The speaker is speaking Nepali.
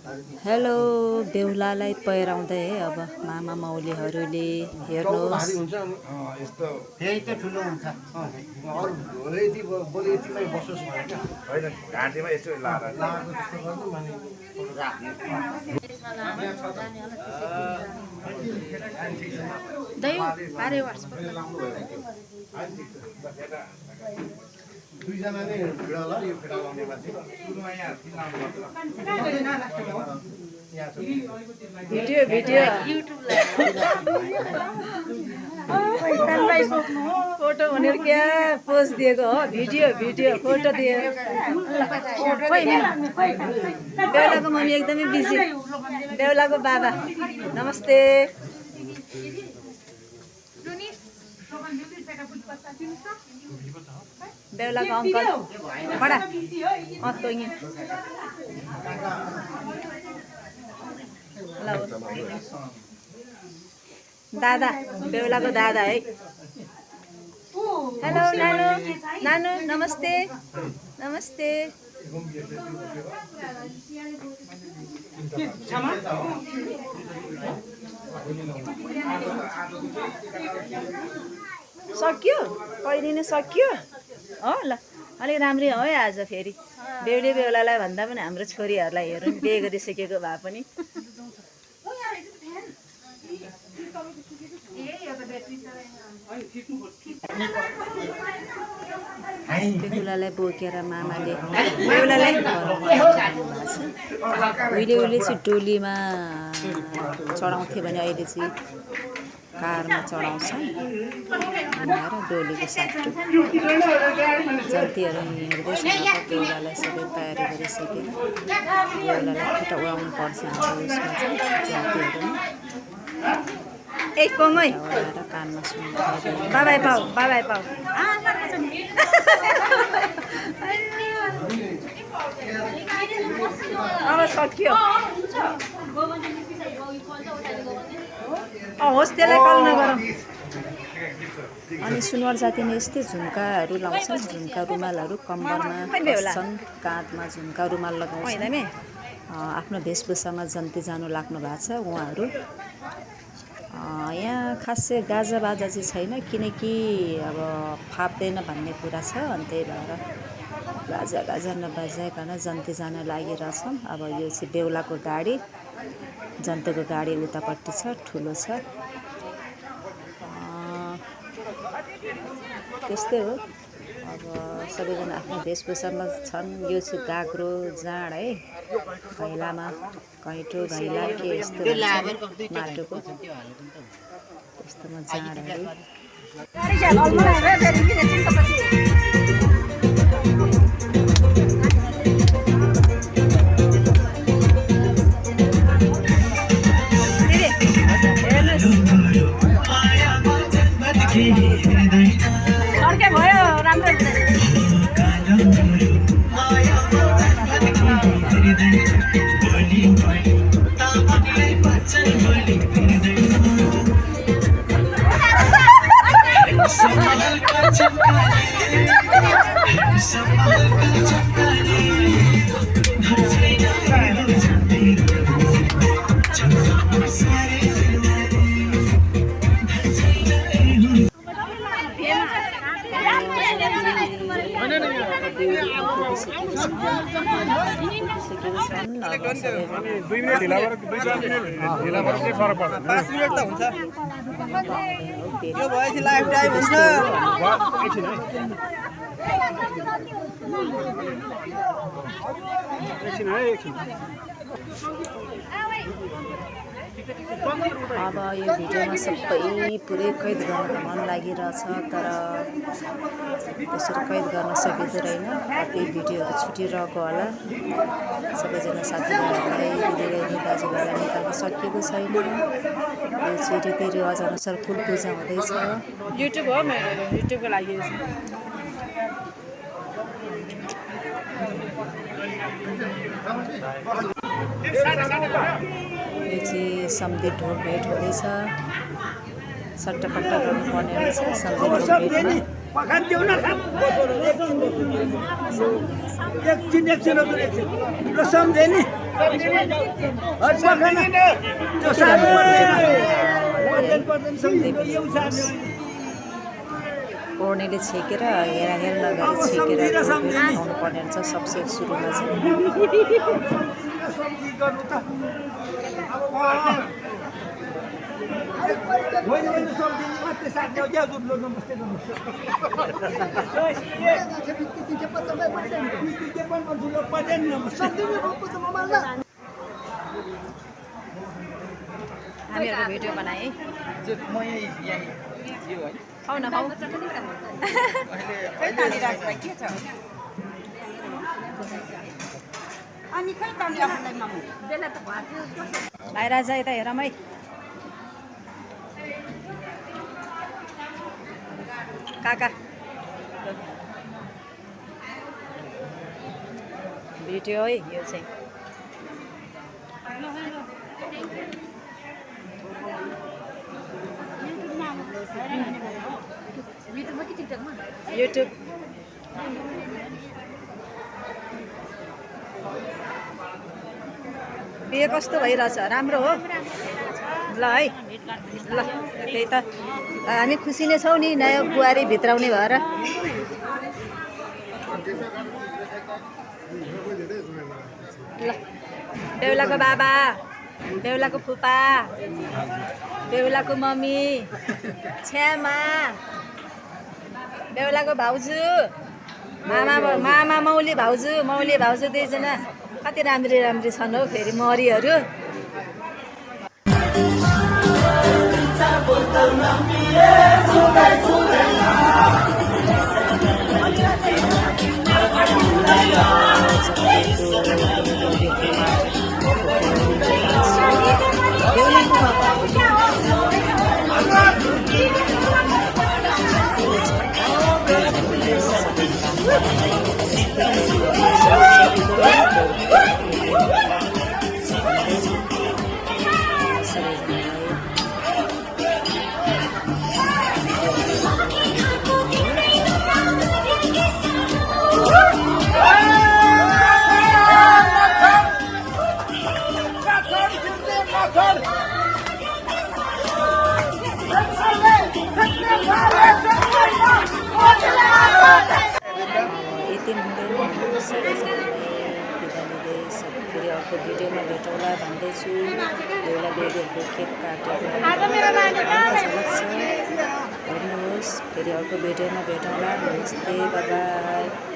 हेलो बेहुलालाई पहिराउँदै है अब मामा मौलीहरूले हेर्नुहोस्। त्यही त ठुलो हुन्छ अरू यति बरु यतिमै बसोस् भनेर होइन घाँटीमा यसो लाएर जस्तो गर्नु अनि दुईजना नै भिड होला यो फेटा लाउने मान्छे भिडियो फोटो भनेर क्या पोज दिएको हो। भिडियो फोटो दियो। बेहुलाको मम्मी एकदमै बिजी। बेहुलाको बाबा नमस्ते। बेहुलाको अङ्कल बडा दादा बेहुलाको दादा है। हेलो नानु नमस्ते। सक्यो कहिले नै सक्यो हो। ल अलिक राम्रै हो है आज फेरि बेहुलालाई भन्दा पनि हाम्रो छोरीहरूलाई हेरौँ बिहे गरिसकेको भए पनि। बेहुलालाई बोकेर मामाले बेहुलालाई उहिले चाहिँ डोलीमा चढाउँथे भने अहिले चाहिँ कारमा चढाउँछ। डोलीको साटो जन्तीहरू हिँड्दैछ। बेहुलालाई सबै तयारी गरिसकेर बेहुलालाई खुट्टा उडाउनु पर्छ हाम्रो उसमा चाहिँ जातिहरूमा। एक कोमै उडाएर कानमा सुन्नु बाबाई पाऊ अब सक्यो। होस् त्यसलाई कल नगरौँ। अनि सुनवार जातिमा यस्तै झुम्काहरू लाउँछन्। झुम्का रुमालहरू कम्मरमा बस्छन्, काँधमा झुम्का रुमाल लगाउँछन्। आफ्नो वेशभूषामा जन्ती जानु लाग्नु भएको छ उहाँहरू। यहाँ खासै गाजा बाजा चाहिँ छैन किनकि अब फाप्दैन भन्ने कुरा छ। अनि त्यही भएर गाजा नबजाइकन जन्ती जान लागिरहेछौँ। अब यो चाहिँ बेहुलाको गाडी, जन्तुको गाडी उतापट्टि छ, ठुलो छ। त्यस्तै हो। अब सबैजना आफ्नो वेशभूषामा छन्। यो चाहिँ गाग्रो जाँड है, घैलामा घैँटो घैला के यस्तो माटोको त्यस्तोमा जाँडहरू। अब यो भिडियोमा सबै पुरै कैद गर्न त मन लागिरहेछ, तर त्यसरी कैद गर्न सकिँदैन। केही भिडियोहरू छुटिरहेको होला। सबैजना साथीभाइहरूलाई दिदीबहिनी दाजुभाइलाई निकाल्न सकिएको छैन। यो चाहिँ रीतिरिवाज अनुसार फुल पूजा हुँदैछ। युट्युब हो, मेरो युट्युबको लागि यो चाहिँ सम्झी ढोक भेट हुँदैछ। सट्टापट्टा गर्नुपर्ने रहेछ सम्झी ढोक भेटमा। एकछिन ओर्नेले छेकेर हेर नगरी छेकेर आउनु पर्ने हुन्छ सबसे सुरुमा चाहिँ हामीहरूको भिडियो बनाएँ खाऊ न खाऊ बाहिर जा यता हेरौँ है काका भिडियो है यो चाहिँ युट्युब बिहे कस्तो भइरहेछ राम्रो हो ल है ल त्यही त हामी खुसी नै छौँ नि नयाँ बुहारी भित्राउने भएर ल बेहुलाको बाबा बेहुलाको फुपा बेहुलाको मम्मी छ्यामा बेहुलाको भाउजू मामा मौली भाउजू दुईजना कति राम्री राम्री छन् हौ फेरि मरीहरू यति हुँदैन फेरि अर्को भिडियोमा भेटौँला भन्दैछु बेहुला बेहुलीहरूको केक काटेर हेर्नुहोस् फेरि अर्को भिडियोमा भेटौँला नमस्ते बाई